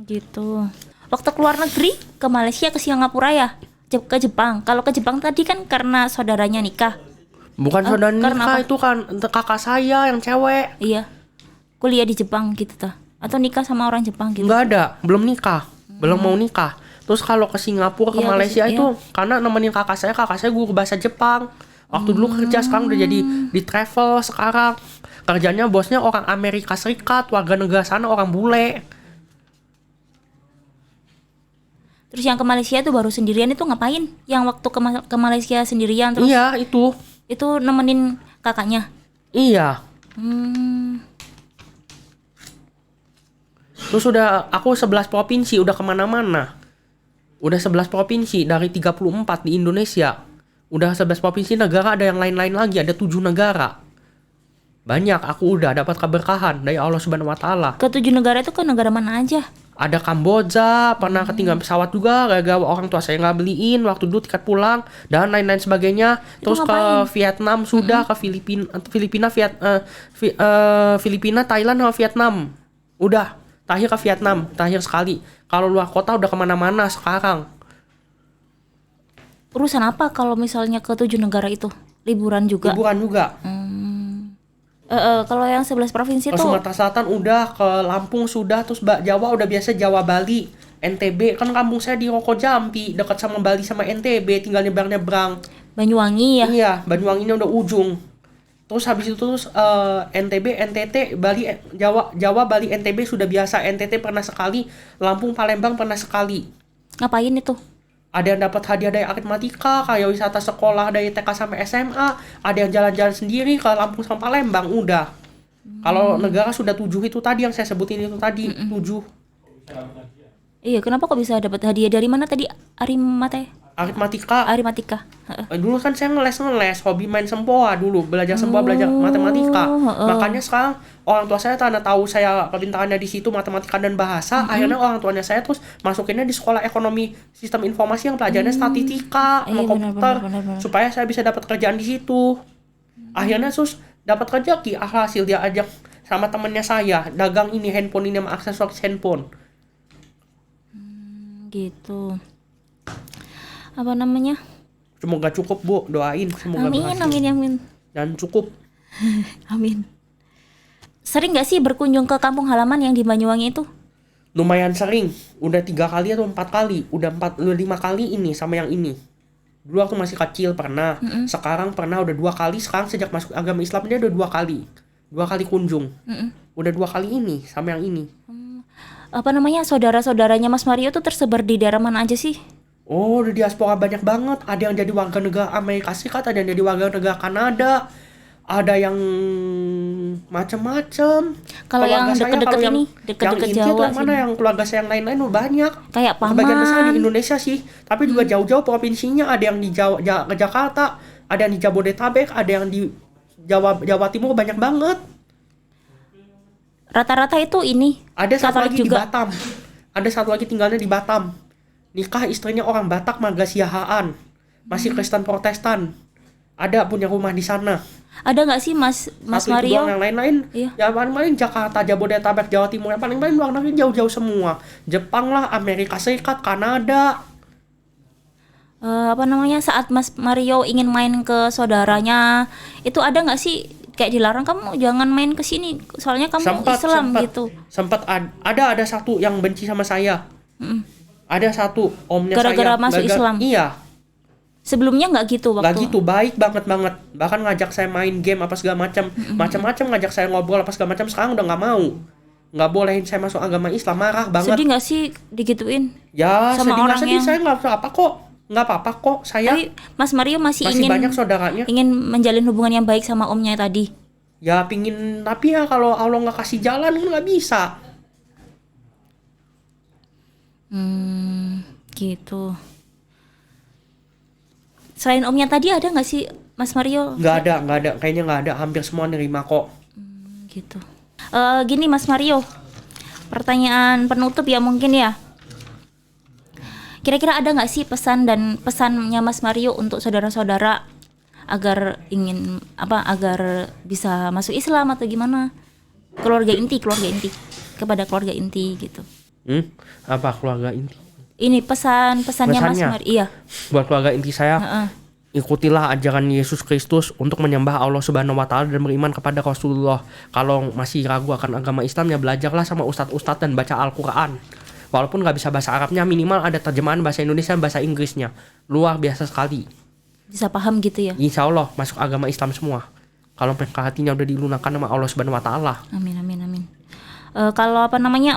[SPEAKER 2] gitu. Waktu keluar negeri ke Malaysia, ke Singapura ya? Ke Jepang. Kalau ke Jepang tadi kan karena saudaranya nikah.
[SPEAKER 1] Bukan saudara
[SPEAKER 2] karena
[SPEAKER 1] nikah,
[SPEAKER 2] apa?
[SPEAKER 1] itu kan kakak saya yang cewek.
[SPEAKER 2] Iya. Kuliah di Jepang gitu ta. Atau nikah sama orang Jepang gitu.
[SPEAKER 1] Enggak ada, belum nikah, belum mau nikah. Terus kalau ke Singapura, ke
[SPEAKER 2] Iya,
[SPEAKER 1] Malaysia
[SPEAKER 2] iya.
[SPEAKER 1] itu karena nemenin kakak saya guru bahasa Jepang. Waktu dulu kerja, sekarang udah jadi di travel sekarang. Kerjanya bosnya orang Amerika Serikat, warga negara sana, orang bule.
[SPEAKER 2] Terus yang ke Malaysia itu baru sendirian itu ngapain? Yang waktu ke Malaysia sendirian terus
[SPEAKER 1] Iya, itu.
[SPEAKER 2] itu nemenin kakaknya.
[SPEAKER 1] Iya. Terus udah aku 11 provinsi, udah kemana-mana. Udah 11 provinsi dari 34 di Indonesia. Udah 11 provinsi, negara ada yang lain-lain lagi, ada 7 negara. Banyak, aku udah dapat keberkahan dari Allah Subhanahu wa taala.
[SPEAKER 2] Ke 7 negara itu ke negara mana aja?
[SPEAKER 1] Ada Kamboja, pernah ketinggalan pesawat juga gara-gara orang tua saya nggak beliin waktu dulu tiket pulang dan lain-lain sebagainya. Terus ke Vietnam sudah, ke Filipina, Thailand sama Vietnam. Udah, terakhir ke Vietnam, terakhir sekali. Kalau luar kota udah kemana-mana sekarang.
[SPEAKER 2] Urusan apa kalau misalnya ke 7 negara itu? Liburan juga?
[SPEAKER 1] Liburan juga.
[SPEAKER 2] Kalau yang 11 provinsi
[SPEAKER 1] Ke
[SPEAKER 2] tuh
[SPEAKER 1] Sumatera Selatan udah, ke Lampung sudah, terus Jawa udah biasa, Jawa, Bali, NTB. Kan kampung saya di Roko Jampi, dekat sama Bali sama NTB, tinggal nyebrang-nyebrang.
[SPEAKER 2] Banyuwangi ya?
[SPEAKER 1] Iya, Banyuwangi ini udah ujung. Terus habis itu NTB, NTT, Bali, Jawa, Bali, NTB sudah biasa. NTT pernah sekali, Lampung, Palembang pernah sekali.
[SPEAKER 2] Ngapain itu?
[SPEAKER 1] Ada yang dapat hadiah dari Aritmatika, kayak wisata sekolah dari TK sampai SMA. Ada yang jalan-jalan sendiri ke Lampung sama Palembang, udah. Kalau negara sudah 7 itu tadi yang saya sebutin itu tadi, 7.
[SPEAKER 2] Iya, kenapa kok bisa dapat hadiah dari mana tadi?
[SPEAKER 1] Aritmatika.
[SPEAKER 2] Heeh.
[SPEAKER 1] Dulu kan saya ngeles, hobi main sempoa dulu, belajar sempoa, belajar matematika. Makanya sekarang orang tua saya karena tahu saya kepintarannya di situ matematika dan bahasa, akhirnya orang tuanya saya terus masukinnya di sekolah ekonomi sistem informasi yang pelajarannya statistika sama komputer,
[SPEAKER 2] benar.
[SPEAKER 1] supaya saya bisa dapat kerjaan di situ. Akhirnya terus dapat kerja hasil dia ajak sama temennya saya dagang ini handphone ini sama aksesoris handphone.
[SPEAKER 2] Gitu. Apa namanya?
[SPEAKER 1] Semoga cukup, Bu, doain semoga berhasil.
[SPEAKER 2] Amin.
[SPEAKER 1] Dan cukup.
[SPEAKER 2] Amin. Sering nggak sih berkunjung ke kampung halaman yang di Banyuwangi itu?
[SPEAKER 1] Lumayan sering, udah 3 kali atau 4 kali, udah 5 kali ini sama yang ini. Dulu waktu masih kecil pernah, sekarang pernah udah 2 kali, sekarang sejak masuk agama Islam dia udah 2 kali. 2 kali kunjung. Udah 2 kali ini sama yang ini.
[SPEAKER 2] Apa namanya, saudara-saudaranya Mas Mario tuh tersebar di daerah mana aja sih?
[SPEAKER 1] Oh, di diaspora banyak banget. Ada yang jadi warga negara Amerika Serikat, ada yang jadi warga negara Kanada, ada yang macam-macam.
[SPEAKER 2] Kalau yang deket-deket ini, deket-deket
[SPEAKER 1] yang inti
[SPEAKER 2] Jawa
[SPEAKER 1] tuh mana
[SPEAKER 2] sini.
[SPEAKER 1] yang keluarga saya yang lain-lain udah banyak.
[SPEAKER 2] Kayak
[SPEAKER 1] Sebagian besar
[SPEAKER 2] paman.
[SPEAKER 1] di Indonesia sih, tapi juga jauh-jauh provinsinya. Ada yang di ke Jakarta, ada yang di Jabodetabek, ada yang di Jawa Timur, banyak banget.
[SPEAKER 2] Rata-rata itu ini.
[SPEAKER 1] Ada satu
[SPEAKER 2] Katolik
[SPEAKER 1] lagi di
[SPEAKER 2] juga.
[SPEAKER 1] Batam. Ada satu lagi tinggalnya di Batam. Nikah istrinya orang Batak Margasiahaan. Masih Kristen Protestan. Ada punya rumah di sana.
[SPEAKER 2] Ada nggak sih Mas
[SPEAKER 1] Satu itu
[SPEAKER 2] Mario?
[SPEAKER 1] doang, yang lain-lain
[SPEAKER 2] Iya.
[SPEAKER 1] ya paling Jakarta, Jabodetabek, Jawa Timur, yang paling luar negeri jauh-jauh semua. Jepang lah, Amerika Serikat, Kanada.
[SPEAKER 2] Apa namanya, saat Mas Mario ingin main ke saudaranya, itu ada nggak sih kayak dilarang, kamu jangan main ke sini soalnya kamu Islam gitu?
[SPEAKER 1] Sempat ada satu yang benci sama saya. Ada satu omnya
[SPEAKER 2] Gara-gara
[SPEAKER 1] saya
[SPEAKER 2] masuk Islam?
[SPEAKER 1] Iya.
[SPEAKER 2] Sebelumnya nggak gitu waktu?
[SPEAKER 1] Nggak gitu, baik banget. Bahkan ngajak saya main game apa segala macam. Macam-macam ngajak saya ngobrol apa segala macam. Sekarang udah nggak mau. Nggak bolehin saya masuk agama Islam, marah banget.
[SPEAKER 2] Sedih nggak sih digituin?
[SPEAKER 1] Ya,
[SPEAKER 2] sama
[SPEAKER 1] sedih nggak
[SPEAKER 2] orang
[SPEAKER 1] sedih,
[SPEAKER 2] yang-
[SPEAKER 1] saya nggak apa-apa kok. Saya
[SPEAKER 2] Tapi Mas Mario masih ingin
[SPEAKER 1] banyak saudaranya.
[SPEAKER 2] ingin menjalin hubungan yang baik sama omnya tadi.
[SPEAKER 1] Ya pingin, tapi ya kalau Allah nggak kasih jalan kan nggak bisa.
[SPEAKER 2] Gitu. Selain omnya tadi ada nggak sih Mas Mario?
[SPEAKER 1] Nggak ada, kayaknya nggak ada. Hampir semua nerima kok.
[SPEAKER 2] Gitu. Gini Mas Mario, pertanyaan penutup ya mungkin ya. Kira-kira ada nggak sih pesannya Mas Mario untuk saudara-saudara agar agar bisa masuk Islam atau gimana? Keluarga inti kepada keluarga inti gitu.
[SPEAKER 1] Apa keluarga inti?
[SPEAKER 2] Ini pesannya Mas
[SPEAKER 1] Pesannya?
[SPEAKER 2] Mario. Iya.
[SPEAKER 1] Buat keluarga inti saya, ikutilah ajaran Yesus Kristus untuk menyembah Allah Subhanahu wa taala dan beriman kepada Rasulullah. Kalau masih ragu akan agama Islam, ya belajarlah sama ustadz-ustadz dan baca Al-Qur'an. Walaupun nggak bisa bahasa Arabnya, minimal ada terjemahan bahasa Indonesia dan bahasa Inggrisnya. Luar biasa sekali.
[SPEAKER 2] Bisa paham gitu ya.
[SPEAKER 1] Insya Allah masuk agama Islam semua. Kalau mereka hatinya udah dilunakkan sama Allah Subhanahu wa taala.
[SPEAKER 2] Amin. Kalau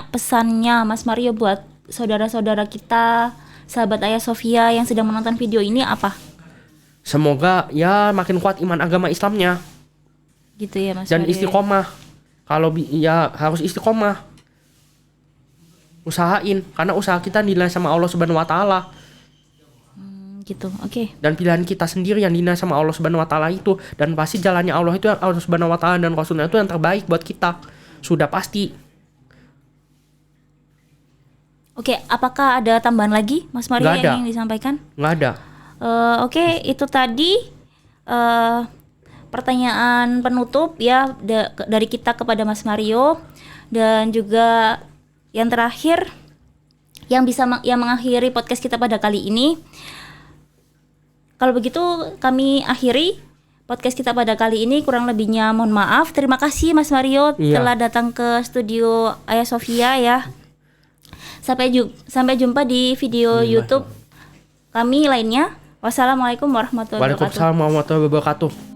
[SPEAKER 2] pesannya Mas Mario buat saudara-saudara kita, sahabat Ayah Sofia yang sedang menonton video ini apa?
[SPEAKER 1] Semoga ya makin kuat iman agama Islamnya
[SPEAKER 2] Gitu ya Mas
[SPEAKER 1] dan
[SPEAKER 2] Mario.
[SPEAKER 1] istiqomah. Kalau ya harus istiqomah. Usahain, karena usaha kita nilai sama Allah Subhanahu wa taala.
[SPEAKER 2] gitu. Oke.
[SPEAKER 1] Dan pilihan kita sendiri yang dinilai sama Allah Subhanahu wa taala itu, dan pasti jalannya Allah itu Allah Subhanahu wa taala dan Rasulnya itu yang terbaik buat kita. Sudah pasti.
[SPEAKER 2] Oke, apakah ada tambahan lagi Mas Mario
[SPEAKER 1] Nggak
[SPEAKER 2] yang
[SPEAKER 1] ada.
[SPEAKER 2] ingin disampaikan?
[SPEAKER 1] Nggak ada.
[SPEAKER 2] Oke, itu tadi pertanyaan penutup ya dari kita kepada Mas Mario, dan juga yang terakhir yang mengakhiri podcast kita pada kali ini. Kalau begitu kami akhiri podcast kita pada kali ini, kurang lebihnya mohon maaf. Terima kasih Mas Mario telah datang ke studio Ayah Sofia ya. Sampai jumpa di video YouTube kami lainnya. Wassalamualaikum warahmatullahi wabarakatuh.
[SPEAKER 1] Waalaikumsalam warahmatullahi wabarakatuh.